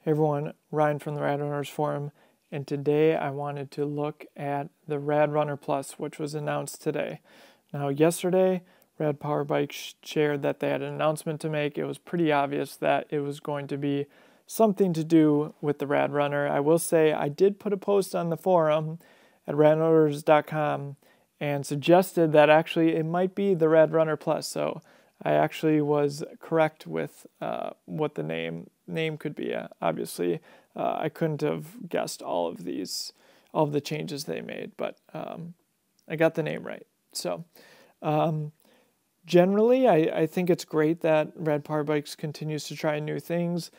Hey everyone, Ryan from the RadRunners forum, and today I wanted to look at the RadRunner Plus, which was announced today. Now yesterday, Rad Power Bikes shared that they had an announcement to make. It was pretty obvious that it was going to be something to do with the RadRunner. I will say I did put a post on the forum at radrunners.com and suggested that actually it might be the RadRunner Plus, so I actually was correct with what the name could be. Obviously, I couldn't have guessed all of the changes they made, but I got the name right. So generally, I think it's great that Rad Power Bikes continues to try new things,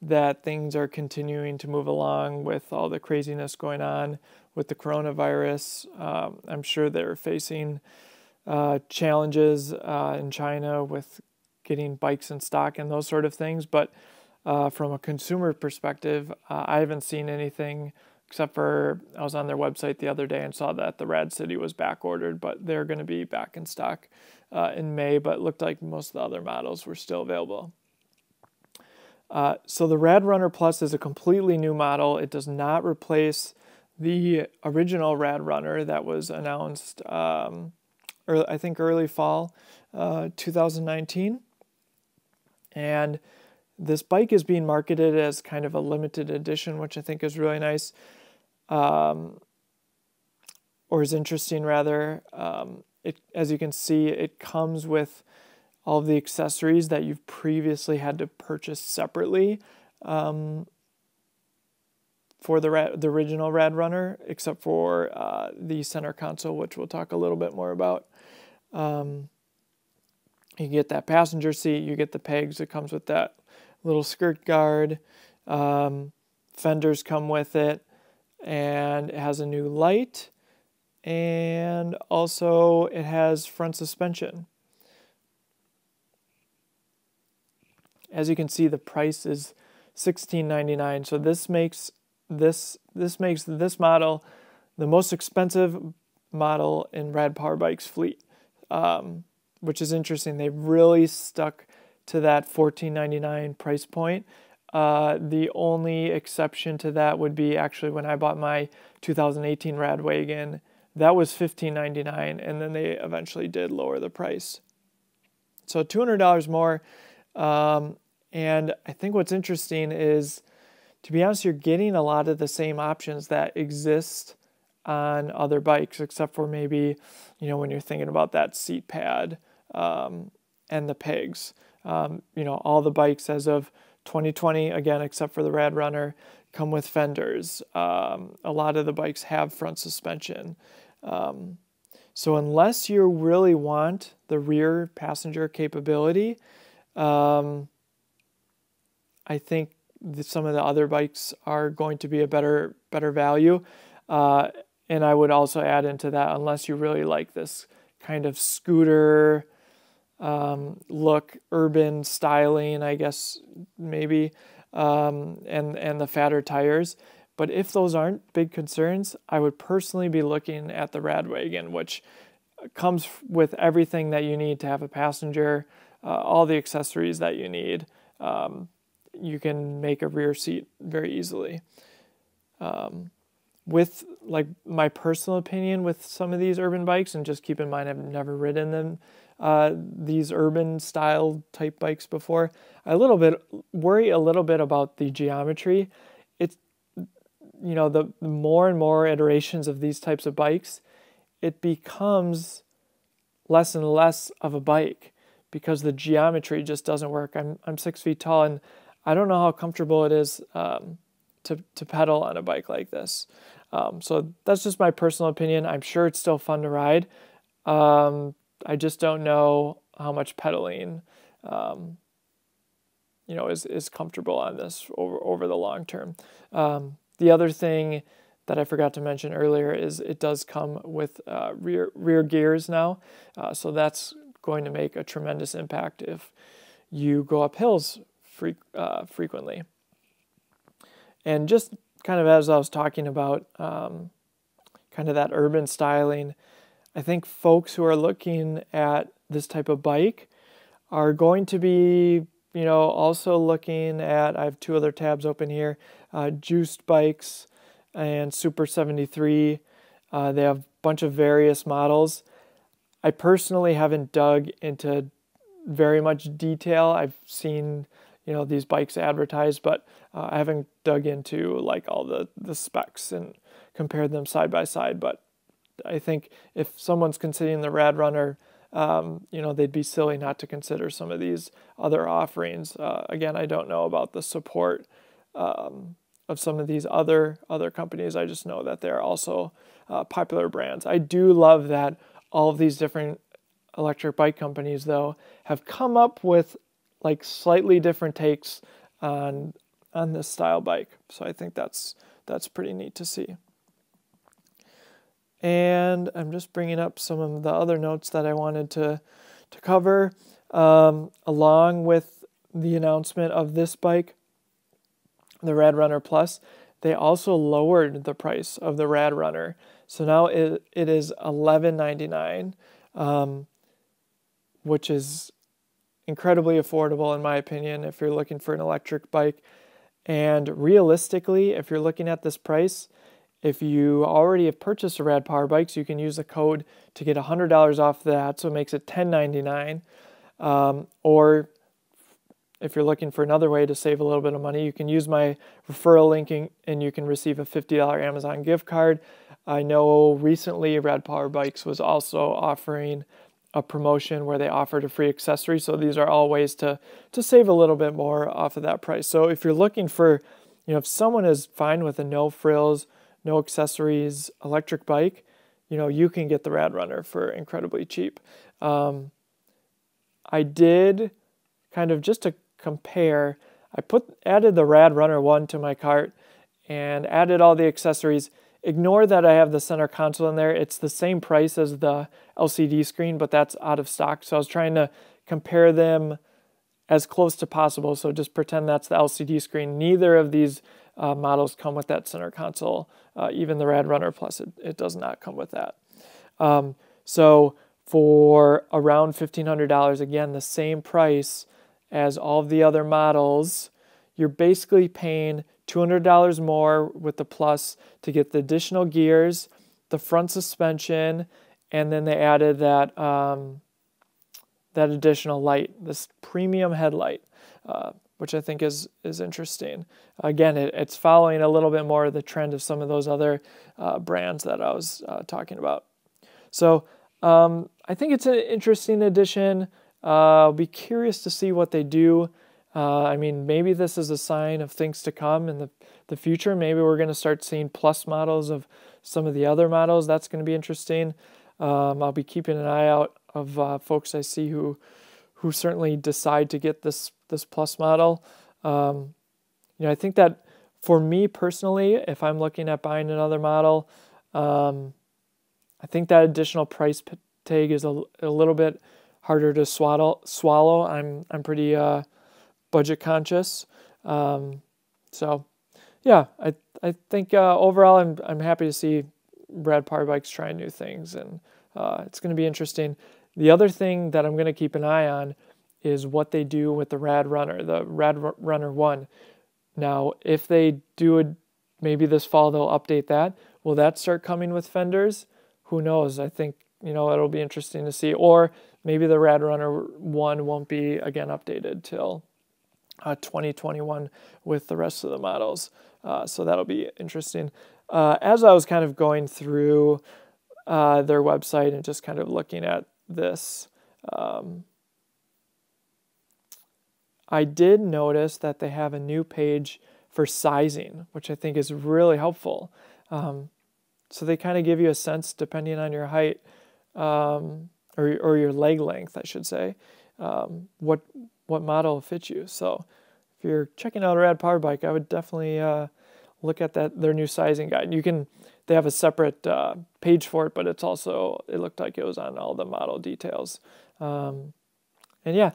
that things are continuing to move along with all the craziness going on with the coronavirus. I'm sure they're facing challenges in China with getting bikes in stock and those sort of things, but from a consumer perspective, I haven't seen anything except for I was on their website the other day and saw that the Rad City was back ordered, but they're going to be back in stock in May, but it looked like most of the other models were still available. So the RadRunner Plus is a completely new model. It does not replace the original RadRunner that was announced I think early fall 2019. And this bike is being marketed as kind of a limited edition, which I think is really nice, or is interesting rather. As you can see, it comes with all of the accessories that you've previously had to purchase separately for the original RadRunner, except for the center console, which we'll talk a little bit more about. You get that passenger seat, you get the pegs, it comes with that little skirt guard, fenders come with it, and it has a new light, and also it has front suspension. As you can see, the price is $16.99, so this makes this model the most expensive model in Rad Power Bikes fleet, which is interesting. They've really stuck to that $14.99 price point. The only exception to that would be actually when I bought my 2018 Rad Wagon. That was $15.99, and then they eventually did lower the price. So $200 more. And I think what's interesting is, to be honest, you're getting a lot of the same options that exist on other bikes, except for maybe, when you're thinking about that seat pad and the pegs. All the bikes as of 2020, again, except for the RadRunner, come with fenders. A lot of the bikes have front suspension. So unless you really want the rear passenger capability, I think some of the other bikes are going to be a better value. And I would also add into that, unless you really like this kind of scooter look, urban styling, I guess maybe, and the fatter tires. But if those aren't big concerns, I would personally be looking at the Rad Wagon, which comes with everything that you need to have a passenger, all the accessories that you need. You can make a rear seat very easily. With my personal opinion with some of these urban bikes, and just keep in mind I've never ridden them, these urban style type bikes before, I worry a little bit about the geometry. It's, the more and more iterations of these types of bikes, it becomes less and less of a bike because the geometry just doesn't work. I'm 6 feet tall, and I don't know how comfortable it is to pedal on a bike like this. So that's just my personal opinion. I'm sure it's still fun to ride. I just don't know how much pedaling, is comfortable on this over the long term. The other thing that I forgot to mention earlier is it does come with rear gears now. So that's going to make a tremendous impact if you go up hills frequently. And just kind of as I was talking about kind of that urban styling, I think folks who are looking at this type of bike are going to be also looking at, I have two other tabs open here, Juiced Bikes and Super 73. They have a bunch of various models. I personally haven't dug into very much detail. I've seen, these bikes advertised, but I haven't dug into like all the specs and compared them side by side. But I think if someone's considering the RadRunner, they'd be silly not to consider some of these other offerings. Again, I don't know about the support of some of these other companies. I just know that they're also popular brands. I do love that all of these different electric bike companies, though, have come up with like slightly different takes on this style bike. So I think that's pretty neat to see. And I'm just bringing up some of the other notes that I wanted to cover. Along with the announcement of this bike, the RadRunner Plus, they also lowered the price of the RadRunner. So now it is $11.99, which is incredibly affordable in my opinion if you're looking for an electric bike. And realistically, if you're looking at this price, if you already have purchased a Rad Power Bikes, you can use the code to get $100 off that, so it makes it $10.99. Or if you're looking for another way to save a little bit of money, you can use my referral link and you can receive a $50 Amazon gift card. I know recently Rad Power Bikes was also offering a promotion where they offered a free accessory, so these are all ways to save a little bit more off of that price. So if you're looking for, if someone is fine with a no frills, no accessories electric bike, you can get the RadRunner for incredibly cheap. I did kind of just to compare, added the RadRunner 1 to my cart and added all the accessories. Ignore that I have the center console in there. It's the same price as the LCD screen, but that's out of stock. So I was trying to compare them as close to possible. So just pretend that's the LCD screen. Neither of these models come with that center console. Even the RadRunner Plus, it does not come with that. So for around $1,500, again, the same price as all of the other models, you're basically paying $200 more with the Plus to get the additional gears, the front suspension, and then they added that additional light, this premium headlight, which I think is interesting. Again, it's following a little bit more of the trend of some of those other brands that I was talking about. So I think it's an interesting addition. I'll be curious to see what they do. Maybe this is a sign of things to come in the future. Maybe we're going to start seeing Plus models of some of the other models. That's going to be interesting. I'll be keeping an eye out of folks I see who certainly decide to get this Plus model. I think that for me personally, if I'm looking at buying another model, I think that additional price tag is a little bit harder to swallow. I'm pretty budget conscious. So yeah, I think overall I'm happy to see Rad Power Bikes trying new things, and it's going to be interesting. The other thing that I'm going to keep an eye on is what they do with the RadRunner, the RadRunner 1. Now, if they do it, maybe this fall they'll update that. Will that start coming with fenders? Who knows? I think, it'll be interesting to see. Or maybe the RadRunner 1 won't be, again, updated till 2021 with the rest of the models. So that'll be interesting. As I was kind of going through their website and just kind of looking at this, I did notice that they have a new page for sizing, which I think is really helpful. So they kind of give you a sense, depending on your height, or your leg length, I should say, what model will fit you. So if you're checking out a Rad Power Bike, I would definitely look at their new sizing guide. They have a separate page for it, but it looked like it was on all the model details. And yeah.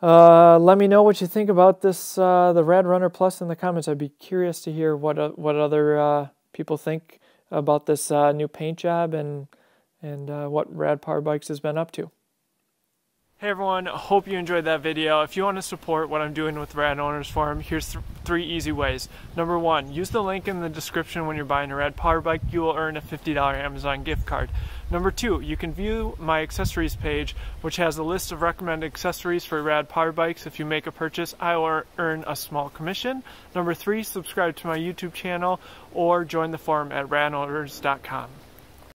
Let me know what you think about this, the RadRunner Plus in the comments. I'd be curious to hear what other people think about this new paint job and what Rad Power Bikes has been up to. Hey everyone, hope you enjoyed that video. If you want to support what I'm doing with Rad Owners Forum, here's 3 easy ways. Number 1, use the link in the description when you're buying a Rad power bike. You will earn a $50 Amazon gift card. Number 2, you can view my accessories page, which has a list of recommended accessories for Rad power bikes. If you make a purchase, I will earn a small commission. Number 3, subscribe to my YouTube channel or join the forum at radowners.com.